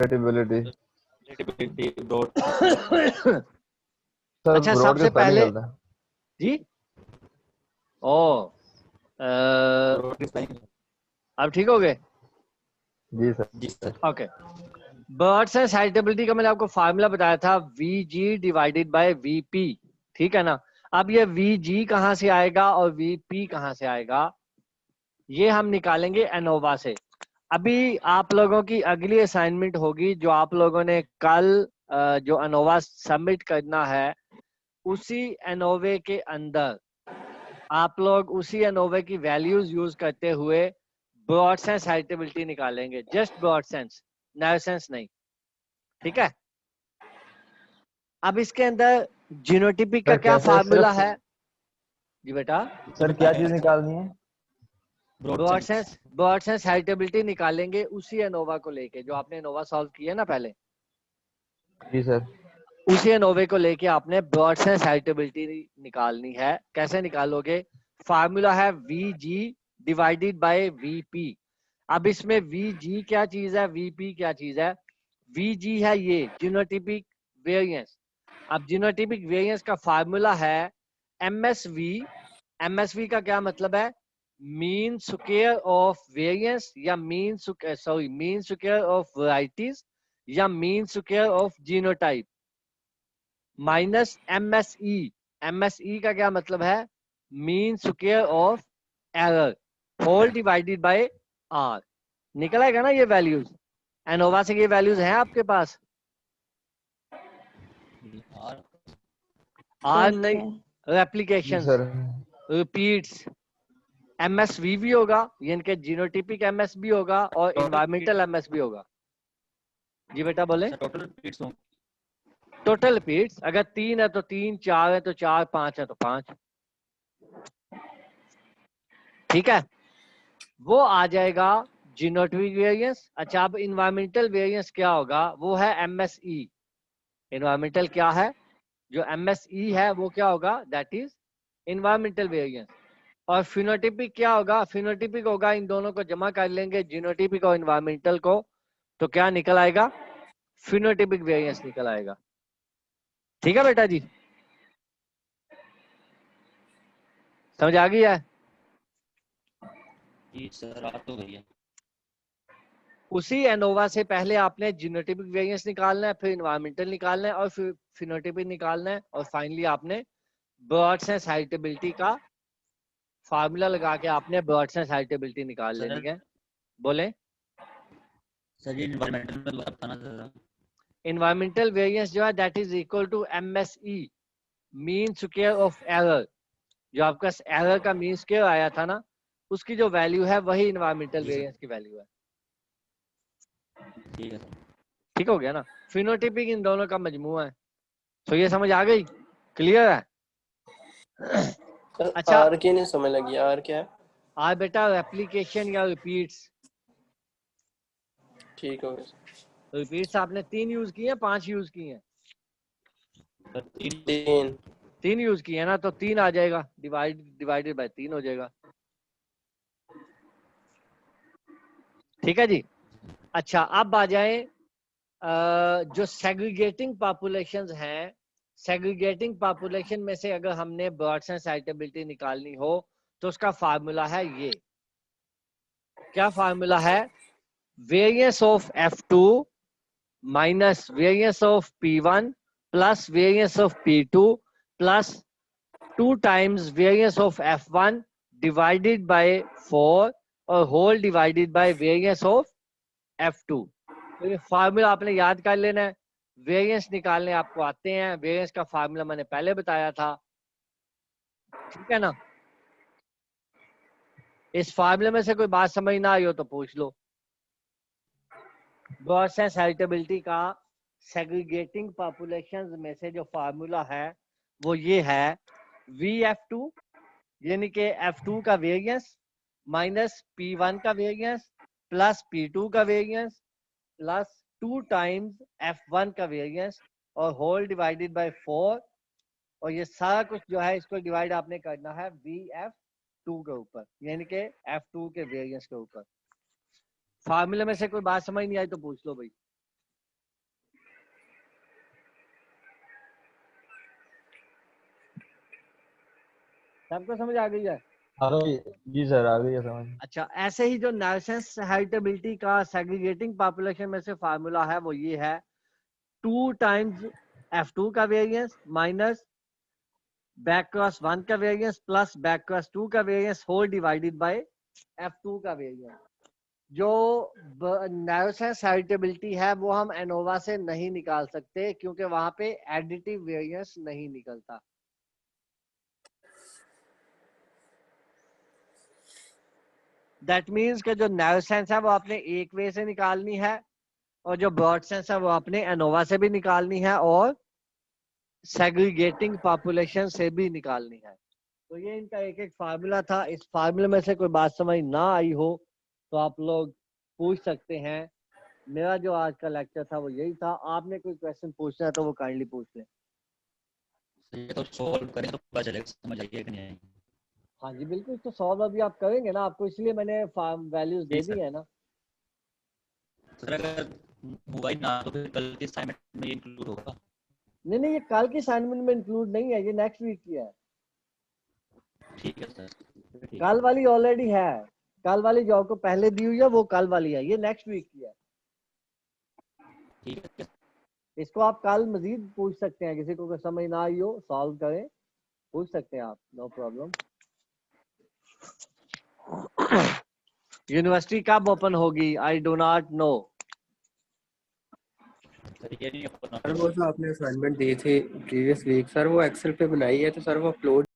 Relatability broad. Sir अच्छा broad का सबसे स्पेलिंग पहले गलत है। जी ओ अब ठीक हो गए? जी सर। जी sir. Okay, birds and suitability का मैंने आपको फार्मूला बताया था VG डिवाइडेड बाय VP, ठीक है ना। अब ये VG कहां से आएगा और VP कहां से आएगा, ये हम निकालेंगे एनोवा से। अभी आप लोगों की अगली असाइनमेंट होगी जो आप लोगों ने कल जो एनोवा सबमिट करना है, उसी एनोवे के अंदर आप लोग उसी एनोवे की वैल्यूज यूज करते हुए ब्रॉड सेंस साइटेबिलिटी निकालेंगे, just broad sense, narrow sense नहीं, ठीक है। अब इसके अंदर जीनोटिपिक का सर क्या कैसे फार्मूला सिर्फ है जी बेटा? सर क्या चीज निकालनी है? ब्रॉड सेंस साइटेबिलिटी निकालेंगे उसी एनोवा को लेके जो आपने एनोवा सॉल्व किया ना पहले, जी सर। उसी एनोवे को लेके आपने ब्रॉड सेंस साइटेबिलिटी निकालनी है। कैसे निकालोगे? फार्मूला है VG डिवाइडेड बाय VP। अब इसमें VG क्या चीज है, VP क्या चीज है? VG है ये जीनोटिपिक वेरिएंस। अब जीनोटिपिक वेरिएंस का फार्मूला है MSV। MSV का क्या मतलब है? मीन स्क्वायर ऑफ वेरिएंस या मीन स्क्वायर ऑफ वैरायटीज या mean square of genotype minus MSE। MSE का क्या मतलब है? Mean square of error whole divided by R। निकल आएगा ना ये वैल्यूज? एनोवा से ये वैल्यूज हैं आपके पास? R नहीं, जी रेप्लिकेशंस, सर। रिपीट्स, MSV भी होगा, यानी कि जीनोटिपिक MS भी होगा और इन्वायरमेंटल MS भी होगा। जी बेटा बोले। टोटल रिपीट्स अगर 3 है तो 3, 4 है तो 4, 5 है तो 5, ठीक है। वो आ जाएगा जीनोटिपिक वेरिएंस। अच्छा अब इन्वायरमेंटल वेरिएंस क्या होगा? वो है MSE। इन्वायरमेंटल क्या है? जो MSE है वो क्या होगा? That is environmental variance. और फिनोटिपिक क्या होगा? फिनोटिपिक होगा, इन दोनों को जमा कर लेंगे जीनोटिपिक और इन्वायरमेंटल को, तो क्या निकल आएगा? फिनोटिपिक वेरिएंस निकल आएगा। ठीक है बेटा जी, समझ आ गई है? जी सर आ तो गई है। उसी एनोवा से पहले आपने जीनोटिपिक वेरिएंस निकालना है, फिर इन्वायरमेंटल निकालना है और फिर फिनोटिपिक निकालना है, और फाइनली आपने ब्रॉड सेंस हाइटेबिलिटी का फार्मूला लगा के आपने ब्रॉड सेंस हाइटेबिलिटी निकाल लेनी है। बोले सर ये एनवायरमेंटल में बताना जरा। इन्वायरमेंटल वेरिएंस जो है that is equal to MSE, mean square of error. जो आपका एरर का मीन स्क्वायर आया था ना, उसकी जो वैल्यू है वही इन्वायरमेंटल जी सर। वेरिएंस की वैल्यू है। ठीक है सर। ठीक हो गया ना? फिनोटिपिक इन दोनों का मजमुआ है। तो ये समझ आ गई? क्लियर है? अच्छा आर की नहीं समझ लगी, आर क्या है? आज बेटा रेप्लिकेशन या रिपीट्स। ठीक हो गया। रिपीट्स आपने 3 यूज किए, 5 यूज किए हैं? तीन 3 यूज किए ना, तो 3 आ जाएगा, डिवाइडेड बाय 3 हो जाएगा। ठीक है जी। अच्छा अब आ जाए जो सेग्रीगेटिंग पॉपुलेशंस हैं, सेग्रीगेटिंग पॉपुलेशन में से अगर हमने ब्रॉड सेंस साइटेबिलिटी निकालनी हो तो उसका फार्मूला है ये। क्या फार्मूला है? Variance of F2 minus variance of P1 plus variance of P2 plus 2 times variance of F1 divided by 4 और whole divided by variance of F2। तो ये फार्मूला आपने याद कर लेना है। वेरिएंस निकालने आपको आते हैं, वेरिएंस का फार्मूला मैंने पहले बताया था, ठीक है ना। इस फार्मूले में से कोई बात समझ ना आई हो तो पूछ लो। ब्रॉड सेंस हेरिटेबिलिटी का सेग्रीगेटिंग पॉपुलेशंस में से जो फार्मूला है वो ये है, VF2 यानी कि F2 का वेरिएंस माइनस P1 का वेरिएंस प्लस P2 का वेरिएंस प्लस 2 टाइम्स F1 का वेरिएंस और होल डिवाइडेड बाय 4, और ये सारा कुछ जो है इसको डिवाइड आपने करना है VF2 के ऊपर, यानी कि F2 के वेरिएंस के ऊपर। फार्मूले में से कोई बात समझ नहीं आई तो पूछ लो भाई। सबको समझ आ गई है? आ गई। जी सर, आ गई है समझ। अच्छा, ऐसे ही जो नैशनल हेरिटेबिलिटी का सेग्रीगेटिंग पॉपुलेशन में से फार्मूला है वो ये है, 2 टाइम्स F2 का वेरिएंस माइनस बैक क्रॉस 1 का वेरिएंस प्लस बैक क्रॉस 2 का variance whole divided bye F2 का वेरिएंस। जो नैरो सेंस हेरिटेबिलिटी है वो हम एनोवा से नहीं निकाल सकते क्योंकि वहां पे एडिटिव वेरिएंस नहीं निकलता। दैट मीन्स कि जो नैरो सेंस है वो आपने एक वे से निकालनी है और जो ब्रॉड सेंस है वो आपने एनोवा से भी निकालनी है और सेग्रीगेटिंग पॉपुलेशन से भी निकालनी है। तो ये इनका एक एक फार्मूला था। इस फार्मूले में से कोई बात समझ ना आई हो तो आप लोग पूछ सकते हैं। मेरा जो आज का लेक्चर था वो यही था। आपने कोई क्वेश्चन पूछना है तो वो काइंडली पूछ लें। ये तो सॉल्व करें तो पता चलेगा समझ आएगी कि नहीं। हाँ जी बिल्कुल, तो सॉल्व अभी आप करेंगे ना, आपको इसलिए मैंने वैल्यूज दे जी दी सर। है ना। सर अगर हुआ ही ना तो फिर कल के असाइनमेंट में ये इंक्लूड होगा। नहीं नहीं, ये कल की असाइनमेंट में इंक्लूड नहीं है, ये नेक्स्ट वीक की है। ठीक है सर, ठीक कल वाली ऑलरेडी है, कल वाली जो आपको पहले दी हुई है वो कल वाली है, ये नेक्स्ट वीक की है। ठीक है। इसको आप कल मजीद पूछ सकते हैं, किसी को कोई समझ ना आई हो सॉल्व करें, पूछ सकते हैं आप, नो प्रॉब्लम। यूनिवर्सिटी कब ओपन होगी? I do not know. Sir ये नहीं अपना सर वो जो आपने असाइनमेंट दिए थे प्रीवियस वीक, सर वो एक्सेल पे बनाई है तो सर वो अपलोड